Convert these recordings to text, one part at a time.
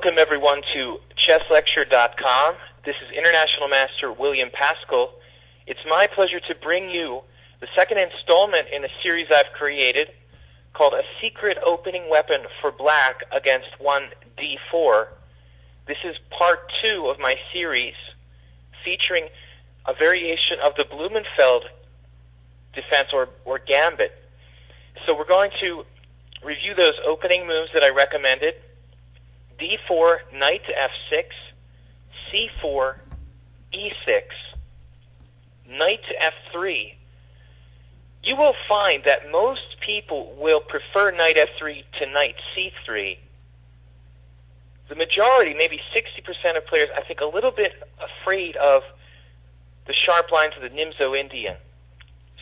Welcome everyone to chesslecture.com. This is International Master William Pascal. It's my pleasure to bring you the second installment in a series I've created called A Secret Opening Weapon for Black Against 1d4. This is part 2 of my series featuring a variation of the Blumenfeld defense or gambit. So we're going to review those opening moves that I recommended. d4, knight to f6, c4, e6, knight to f3. You will find that most people will prefer knight f3 to knight c3. The majority, maybe 60% of players, I think a little bit afraid of the sharp lines of the Nimzo-Indian.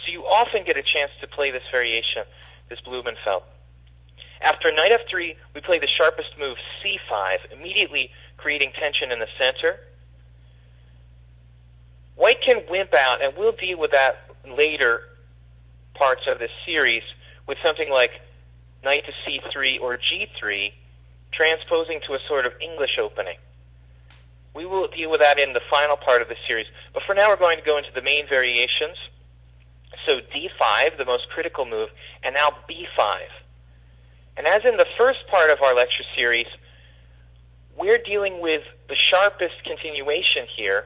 So you often get a chance to play this variation, this Blumenfeld. After knight f3, we play the sharpest move, c5, immediately creating tension in the center. White can wimp out, and we'll deal with that in later parts of this series with something like knight to c3 or g3, transposing to a sort of English opening. We will deal with that in the final part of the series, but for now we're going to go into the main variations. So d5, the most critical move, and now b5. And as in the first part of our lecture series, we're dealing with the sharpest continuation here,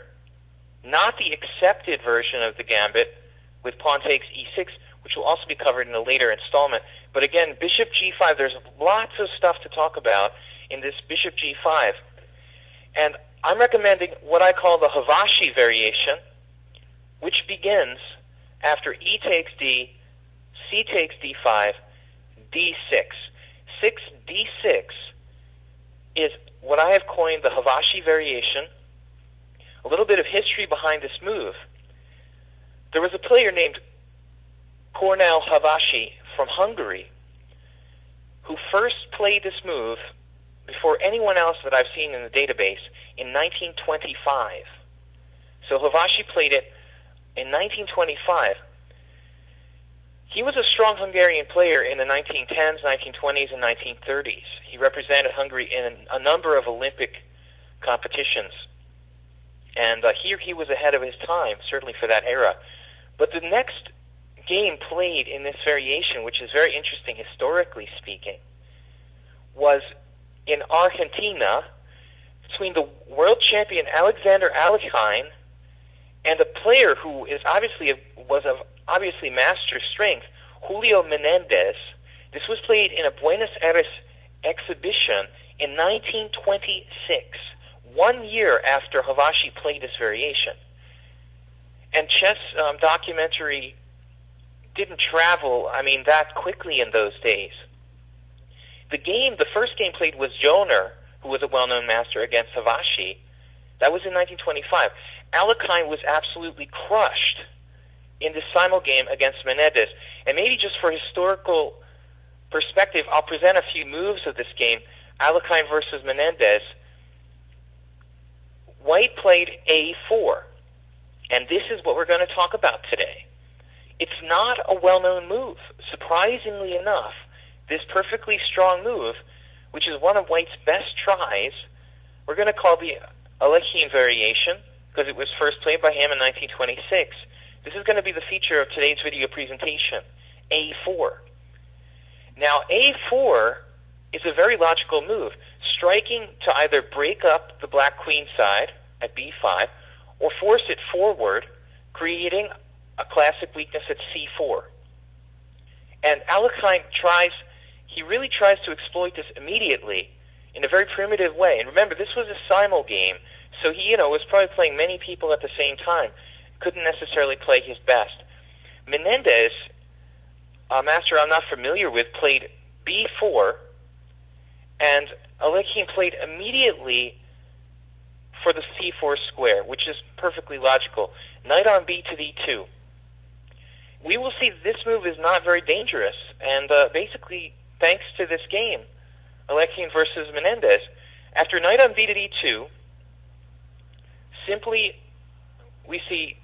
not the accepted version of the gambit with pawn takes e6, which will also be covered in a later installment. But again, bishop g5, there's lots of stuff to talk about in this bishop g5. And I'm recommending what I call the Havashi variation, which begins after e takes d, c takes d5, d6. 6d6 is what I have coined the Havashi variation. A little bit of history behind this move. There was a player named Kornel Havashi from Hungary who first played this move before anyone else that I've seen in the database in 1925. So Havashi played it in 1925. He was a strong Hungarian player in the 1910s, 1920s, and 1930s. He represented Hungary in a number of Olympic competitions. And here he was ahead of his time, certainly for that era. But the next game played in this variation, which is very interesting historically speaking, was in Argentina between the world champion Alexander Alekhine and a player who is was of master strength, Julio Menendez. This was played in a Buenos Aires exhibition in 1926, 1 year after Havashi played this variation. And chess documentary didn't travel, that quickly in those days. The first game played was Joner, who was a well-known master, against Havashi. That was in 1925. Alekhine was absolutely crushed in this simul game against Menendez. And maybe just for historical perspective, I'll present a few moves of this game, Alekhine versus Menendez. White played a4, and this is what we're going to talk about today. It's not a well-known move. Surprisingly enough, this perfectly strong move, which is one of White's best tries, we're going to call the Alekhine variation, because it was first played by him in 1926. This is going to be the feature of today's video presentation, a4. Now, a4 is a very logical move, striking to either break up the black queen side at b5 or force it forward, creating a classic weakness at c4. And Alekhine really tries to exploit this immediately in a very primitive way. And remember, this was a simul game, so he was probably playing many people at the same time. Couldn't necessarily play his best. Menendez, a master I'm not familiar with, played b4, and Alekhine played immediately for the c4 square, which is perfectly logical. Knight on b to d2. We will see this move is not very dangerous, and basically, thanks to this game, Alekhine versus Menendez, after knight on b to d2, simply we see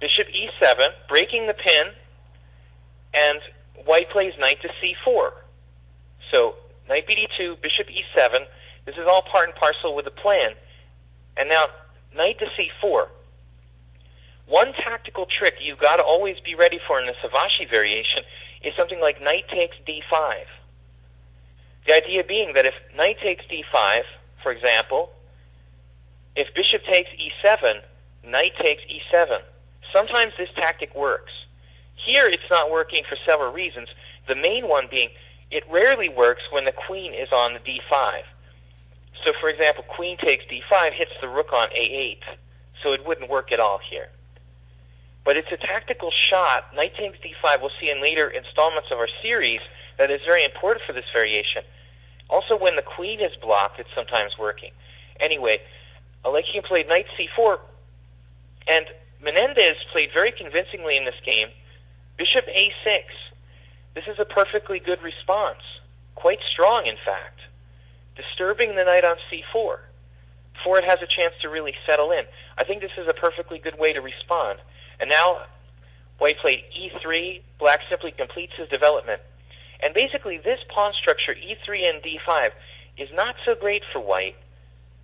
bishop e7, breaking the pin, and white plays knight to c4. So knight bd2, bishop e7. This is all part and parcel with the plan. And now, knight to c4. One tactical trick you've got to always be ready for in the Savashi variation is something like knight takes d5. The idea being that if knight takes d5, for example, if bishop takes e7, knight takes e7. Sometimes this tactic works. Here it's not working for several reasons. The main one being it rarely works when the queen is on the d5. So for example, queen takes d5 hits the rook on a8. So it wouldn't work at all here. But it's a tactical shot. Knight takes d5, we'll see in later installments of our series, that is very important for this variation. Also, when the queen is blocked, it's sometimes working. Anyway, Alekhine played knight c4, and Menendez played very convincingly in this game, bishop a6. This is a perfectly good response, quite strong in fact, disturbing the knight on c4 before it has a chance to really settle in. I think this is a perfectly good way to respond. And now white played e3, black simply completes his development. And basically this pawn structure, e3 and d5, is not so great for white.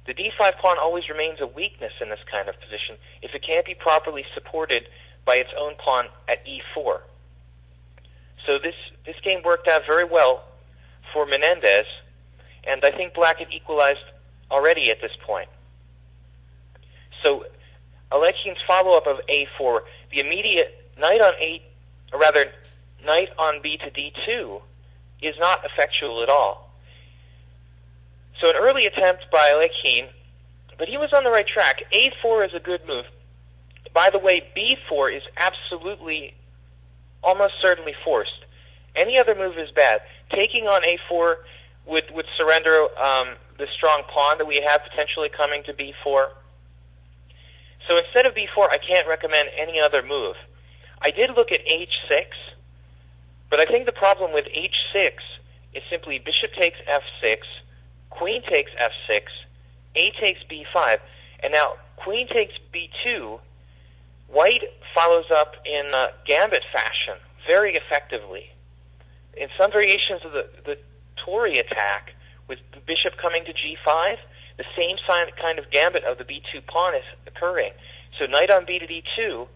The d5 pawn always remains a weakness in this kind of position if it can't be properly supported by its own pawn at e4. So this game worked out very well for Menendez, and I think black had equalized already at this point. So Alekhine's follow-up of a4, the immediate knight on knight on b to d2 is not effectual at all. So an early attempt by Alekhine, but he was on the right track. a4 is a good move. By the way, b4 is absolutely, almost certainly forced. Any other move is bad. Taking on a4 would surrender the strong pawn that we have potentially coming to b4. So instead of b4, I can't recommend any other move. I did look at h6, but I think the problem with h6 is simply bishop takes f6, queen takes f6, a takes b5, and now queen takes b2. White follows up in gambit fashion very effectively. In some variations of the Tory attack, with the bishop coming to g5, the same kind of gambit of the b2 pawn is occurring. So knight on b to d2,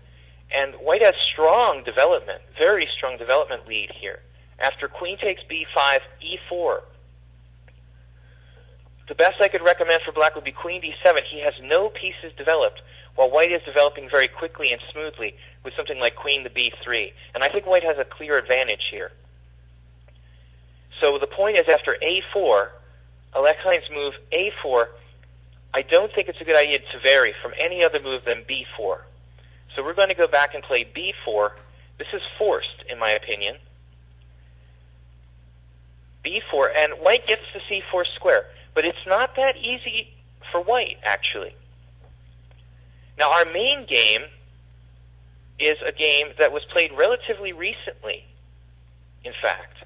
and white has strong development, very strong development lead here. After queen takes b5, e4. The best I could recommend for black would be queen d7. He has no pieces developed, while white is developing very quickly and smoothly with something like queen to b3. And I think white has a clear advantage here. So the point is, after a4, Alekhine's move a4, I don't think it's a good idea to vary from any other move than b4. So we're going to go back and play b4. This is forced, in my opinion. b4, and white gets the c4 square. But it's not that easy for white, actually. Now, our main game is a game that was played relatively recently, in fact.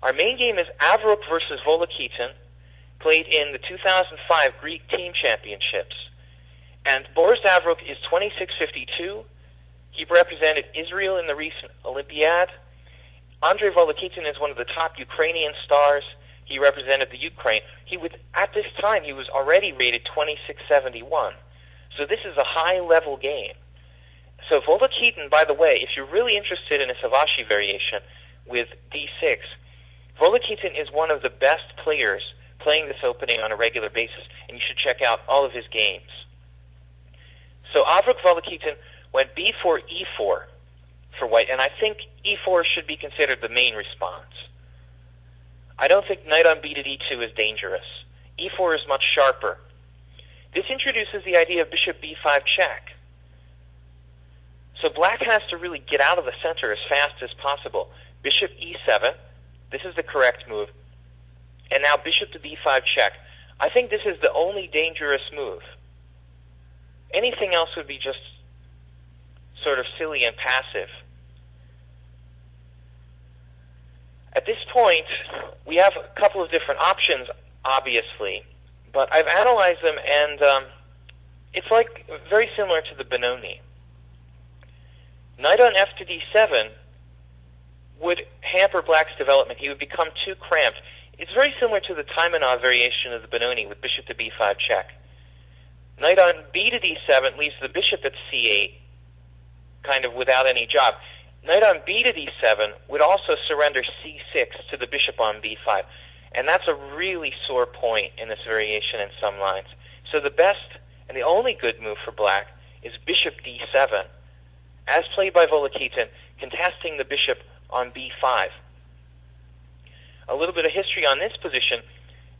Our main game is Avrukh versus Volokitin, played in the 2005 Greek Team Championships. And Boris Avrukh is 26'52". He represented Israel in the recent Olympiad. Andrei Volokitin is one of the top Ukrainian stars. He represented the Ukraine. At this time, he was already rated 26'71". So this is a high-level game. So Volokitin, by the way, if you're really interested in a Savashi variation with d6, Volokitin is one of the best players playing this opening on a regular basis, and you should check out all of his games. So Avrukh Volokitin went b4, e4 for white, and I think e4 should be considered the main response. I don't think knight on b to d2 is dangerous. e4 is much sharper. This introduces the idea of bishop b5 check. So black has to really get out of the center as fast as possible. Bishop e7, this is the correct move. And now bishop to b5 check. I think this is the only dangerous move. Anything else would be just sort of silly and passive. At this point, we have a couple of different options, obviously, but I've analyzed them, and it's like very similar to the Benoni. Knight on f to d7 would hamper black's development. He would become too cramped. it's very similar to the Taimanov variation of the Benoni with bishop to b5 check. Knight on b to d7 leaves the bishop at c8 kind of without any job. Knight on b to d7 would also surrender c6 to the bishop on b5. And that's a really sore point in this variation in some lines. So the best and the only good move for black is bishop d7, as played by Volokitin, contesting the bishop on b5. A little bit of history on this position.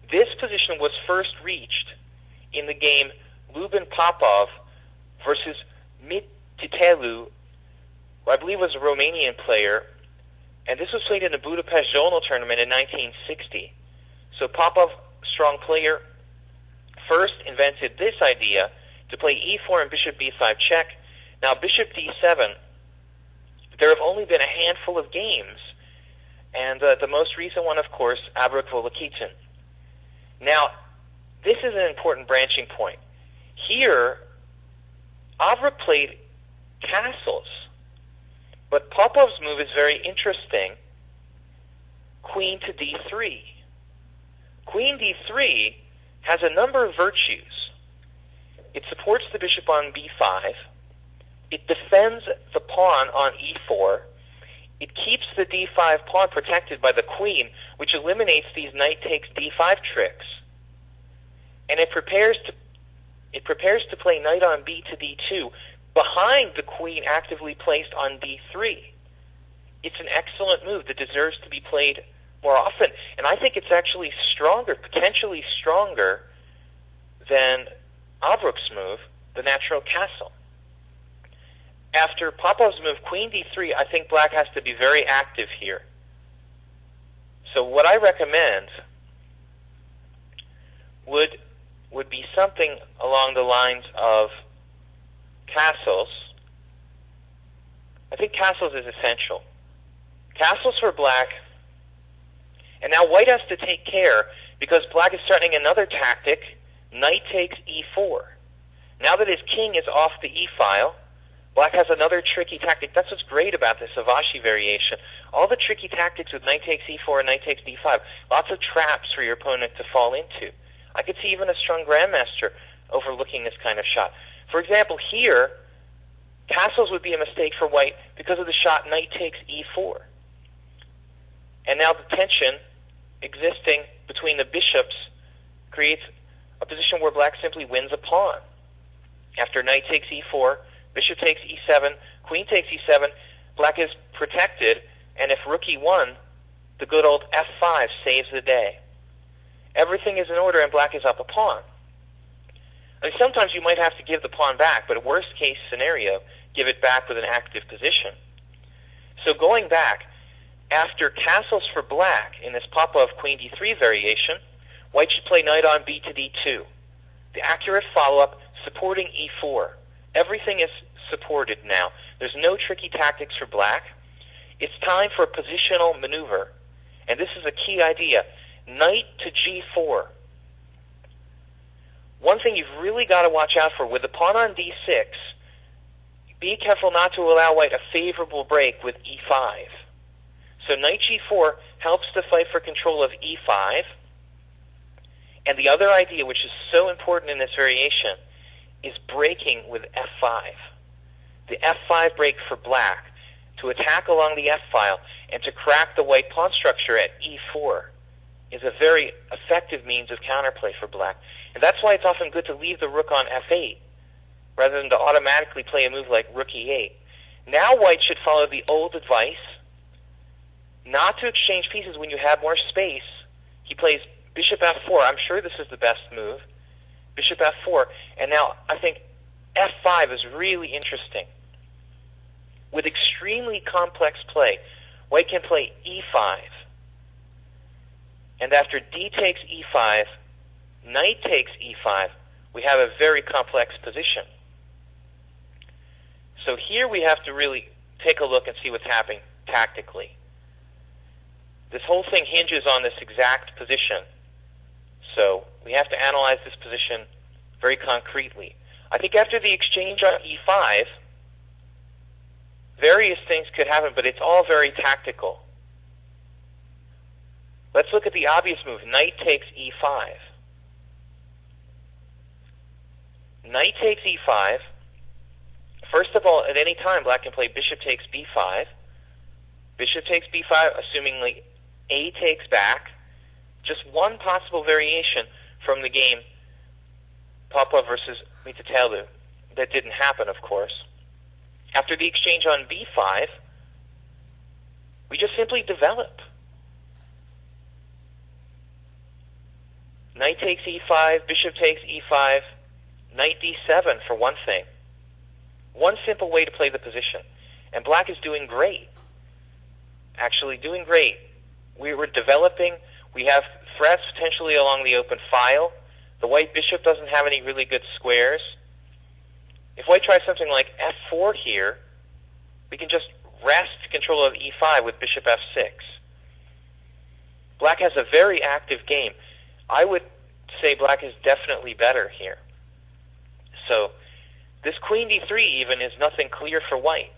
This position was first reached in the game Lubin Popov versus Mititelu, who I believe was a Romanian player, and this was played in the Budapest zonal tournament in 1960. So Popov, strong player, first invented this idea to play e4 and bishop b5 check. Now bishop d7, there have only been a handful of games, and the most recent one, of course, Avrukh Volokitin. Now, this is an important branching point. Here, Avrukh played castles, but Popov's move is very interesting. Queen to d3. Queen d3 has a number of virtues. It supports the bishop on b5. It defends the pawn on e4. It keeps the d5 pawn protected by the queen, which eliminates these knight takes d5 tricks. And it prepares to play knight on b to d2 behind the queen actively placed on d3. It's an excellent move that deserves to be played more often. And I think it's actually stronger, potentially stronger than Avrukh's move, the natural castle. After Popov's move, queen d3, I think black has to be very active here. So what I recommend would be something along the lines of castles. I think castles is essential. Castles for black. And now white has to take care because black is starting another tactic. Knight takes e4. Now that his king is off the e-file, black has another tricky tactic. That's what's great about this Avashi variation. All the tricky tactics with knight takes e4 and knight takes d5. Lots of traps for your opponent to fall into. I could see even a strong grandmaster overlooking this kind of shot. For example, here, castles would be a mistake for white because of the shot knight takes e4. And now the tension existing between the bishops creates a position where black simply wins a pawn. After knight takes e4, bishop takes e7, queen takes e7, black is protected, and if rook e1, the good old f5 saves the day. Everything is in order and black is up a pawn. I mean, sometimes you might have to give the pawn back, but a worst case scenario, give it back with an active position. So going back, after castles for black in this Popov queen d3 variation, white should play knight on b to d2. The accurate follow-up supporting e4. Everything is supported now. There's no tricky tactics for black. It's time for a positional maneuver. And this is a key idea. Knight to g4. One thing you've really got to watch out for, with the pawn on d6, be careful not to allow white a favorable break with e5. So knight g4 helps to fight for control of e5. And the other idea, which is so important in this variation, is breaking with f5. The f5 break for black, to attack along the f-file and to crack the white pawn structure at e4, is a very effective means of counterplay for black. And that's why it's often good to leave the rook on f8, rather than to automatically play a move like rook e8. Now white should follow the old advice, not to exchange pieces when you have more space. He plays bishop f4. I'm sure this is the best move. Bishop f4. And now I think f5 is really interesting. With extremely complex play, white can play e5. And after d takes e5, knight takes e5, we have a very complex position. So here we have to really take a look and see what's happening tactically. This whole thing hinges on this exact position. So we have to analyze this position very concretely. I think after the exchange on e5, various things could happen, but it's all very tactical. Let's look at the obvious move. Knight takes e5. Knight takes e5. First of all, at any time, black can play bishop takes b5. Bishop takes b5, assumingly a takes back. Just one possible variation from the game Popov versus Mitatellu. That didn't happen, of course. After the exchange on b5, we just simply develop. Knight takes e5, bishop takes e5, knight d7 for one thing. One simple way to play the position. And black is doing great. Actually doing great. We were developing. We have threats potentially along the open file. The white bishop doesn't have any really good squares. If white tries something like f4 here, we can just wrest control of e5 with bishop f6. Black has a very active game. I would say black is definitely better here. So this queen d3 even is nothing clear for white.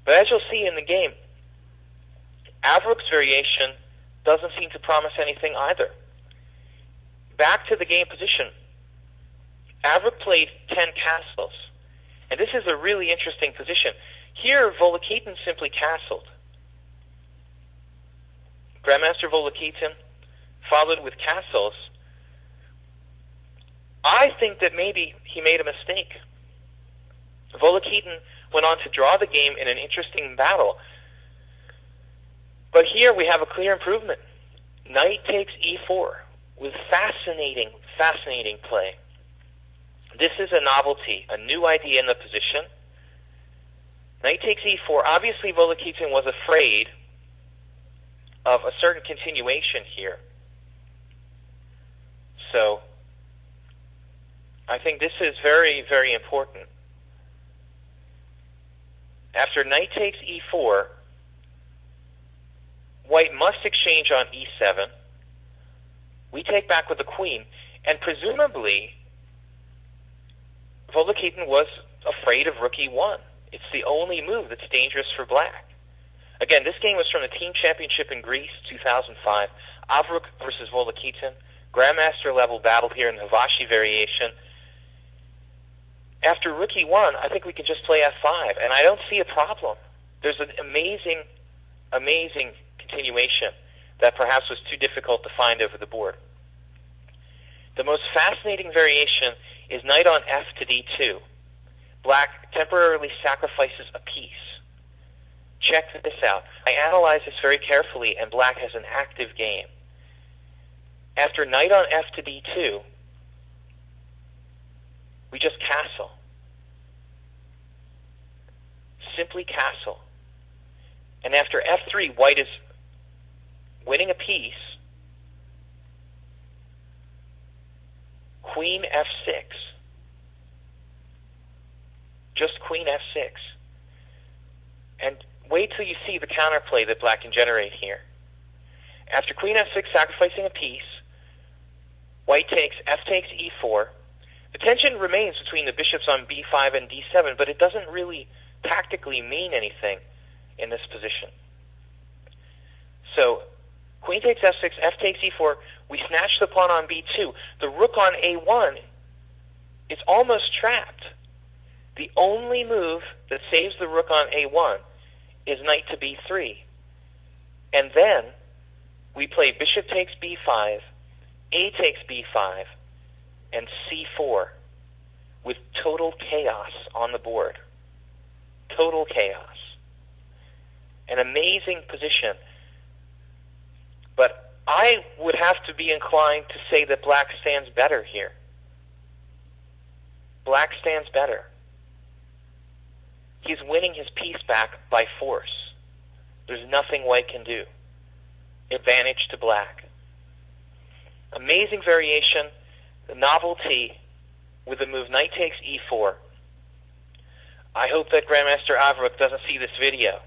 But as you'll see in the game, Avrukh's variation doesn't seem to promise anything either. Back to the game position. Avrukh played 10 castles. And this is a really interesting position. Here, Volokitin simply castled. Grandmaster Volokitin followed with castles. I think that maybe he made a mistake. Volokitin went on to draw the game in an interesting battle. But here we have a clear improvement. Knight takes e4 with fascinating play. This is a novelty, a new idea in the position. Knight takes e4. Obviously, Volokitin was afraid of a certain continuation here. So, I think this is very, very important. After knight takes e4, white must exchange on e7. We take back with the queen, and presumably, Volokitin was afraid of rook e1. It's the only move that's dangerous for black. Again, this game was from the Team Championship in Greece, 2005. Avrukh versus Volokitin. Grandmaster level battle here in the Havashi variation. After rook e1, I think we can just play f5, and I don't see a problem. There's an amazing continuation that perhaps was too difficult to find over the board. The most fascinating variation is knight on f to d2. Black temporarily sacrifices a piece. Check this out. I analyze this very carefully, and black has an active game. After knight on f to d2, we just castle. Simply castle. And after f3, white is winning a piece. Queen f6. Just queen f6. And wait till you see the counterplay that black can generate here. After queen f6 sacrificing a piece, white takes f takes e4. The tension remains between the bishops on b5 and d7, but it doesn't really tactically mean anything in this position. So, queen takes f6, f takes e4, we snatch the pawn on b2. The rook on a1 is almost trapped. The only move that saves the rook on a1 is knight to b3. And then we play bishop takes b5, a takes b5, and c4 with total chaos on the board. Total chaos. An amazing position. But I would have to be inclined to say that black stands better here. Black stands better. He's winning his piece back by force. There's nothing white can do. Advantage to black. Amazing variation. The novelty with the move knight takes e4. I hope that Grandmaster Avrukh doesn't see this video,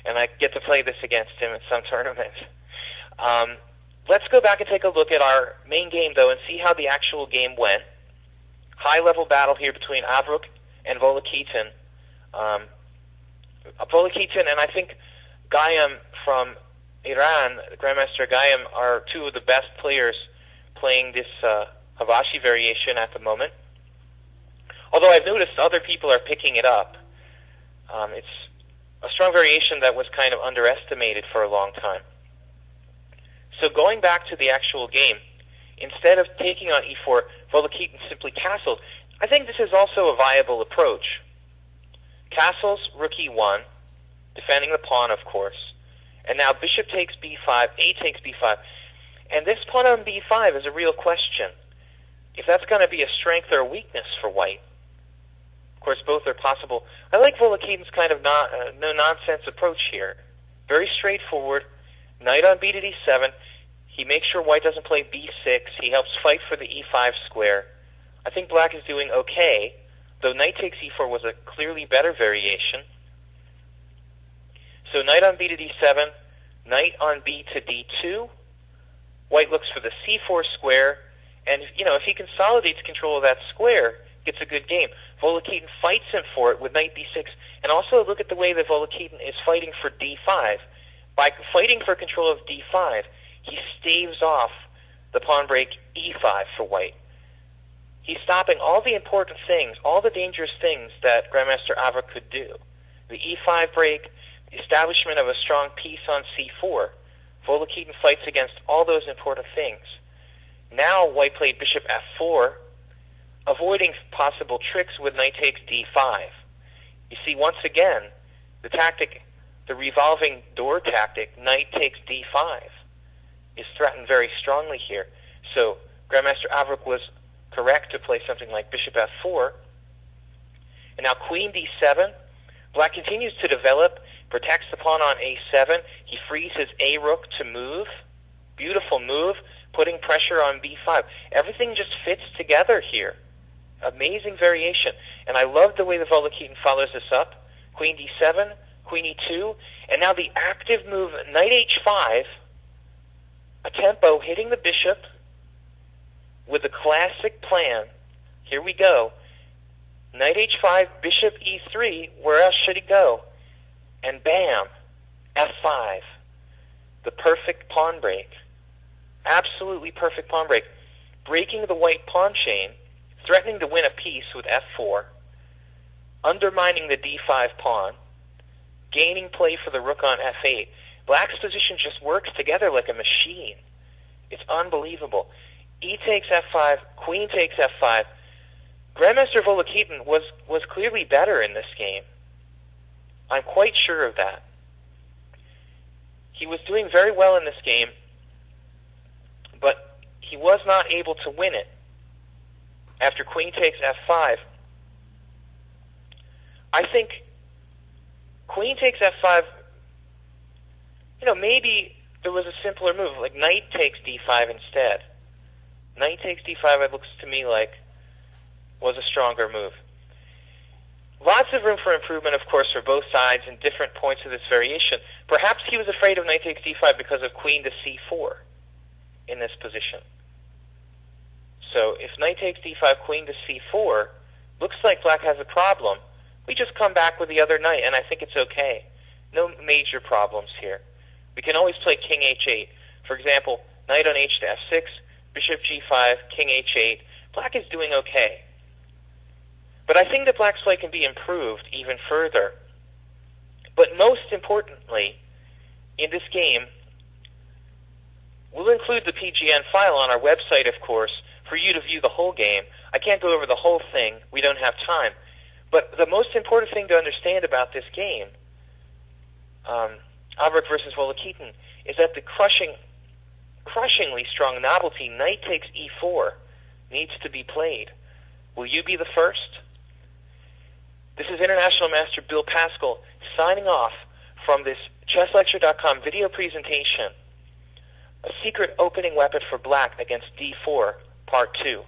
and I get to play this against him in some tournament. Let's go back and take a look at our main game, though, and see how the actual game went. High-level battle here between Avrukh and Volokitin. Volokitin and I think Gayam from Iran, Grandmaster Agayem, are two of the best players playing this Havashi variation at the moment. Although I've noticed other people are picking it up. It's a strong variation that was kind of underestimated for a long time. So going back to the actual game, instead of taking on e4, Volokitin simply castled. I think this is also a viable approach. Castles, rook e1, defending the pawn, of course. And now bishop takes b5, a takes b5. And this pawn on b5 is a real question. If that's going to be a strength or a weakness for white. Of course, both are possible. I like Volokitin's kind of no-nonsense approach here. Very straightforward. Knight on b to d7. He makes sure white doesn't play b6. He helps fight for the e5 square. I think black is doing okay, though knight takes e4 was a clearly better variation. So knight on b to d7, knight on b to d2. White looks for the c4 square, and if he consolidates control of that square, gets a good game. Volokitin fights him for it with knight b6, and also look at the way that Volokitin is fighting for d5. By fighting for control of d5, he staves off the pawn break e5 for white. He's stopping all the important things, all the dangerous things that Grandmaster Avrukh could do. The e5 break, the establishment of a strong piece on c4. Volokitin fights against all those important things. Now white played bishop f4, avoiding possible tricks with knight takes d5. You see, once again, the tactic, the revolving door tactic, knight takes d5, is threatened very strongly here. So Grandmaster Avrukh was correct to play something like bishop f4. And now queen d7. Black continues to develop, protects the pawn on a7. He frees his a rook to move. Beautiful move, putting pressure on b5. Everything just fits together here. Amazing variation. And I love the way the Volokitin follows this up. Queen d7, queen e2, and now the active move, knight h5, a tempo hitting the bishop with the classic plan. Here we go. Knight h5, bishop e3, where else should he go? And bam, f5. The perfect pawn break. Absolutely perfect pawn break. Breaking the white pawn chain, threatening to win a piece with f4, undermining the d5 pawn, gaining play for the rook on f8. Black's position just works together like a machine. It's unbelievable. E takes f5, queen takes f5. Grandmaster Volokitin was clearly better in this game. I'm quite sure of that. He was doing very well in this game, but he was not able to win it. After queen takes f5, I think queen takes f5, maybe there was a simpler move, like knight takes d5 instead. Knight takes d5, it looks to me like, was a stronger move. Lots of room for improvement, of course, for both sides in different points of this variation. Perhaps he was afraid of knight takes d5 because of queen to c4 in this position. So if knight takes d5, queen to c4, looks like black has a problem. We just come back with the other knight, and I think it's okay. No major problems here. We can always play king h8. For example, knight on h to f6, bishop g5, king h8. Black is doing okay. But I think that black's play can be improved even further. But most importantly, in this game, we'll include the PGN file on our website, of course, for you to view the whole game. I can't go over the whole thing. We don't have time. But the most important thing to understand about this game, Avrukh versus Volokitin, is that the crushingly strong novelty knight takes e4 needs to be played. Will you be the first? This is International Master Bill Pascal signing off from this ChessLecture.com video presentation, A Secret Opening Weapon for Black Against d4, Part 2.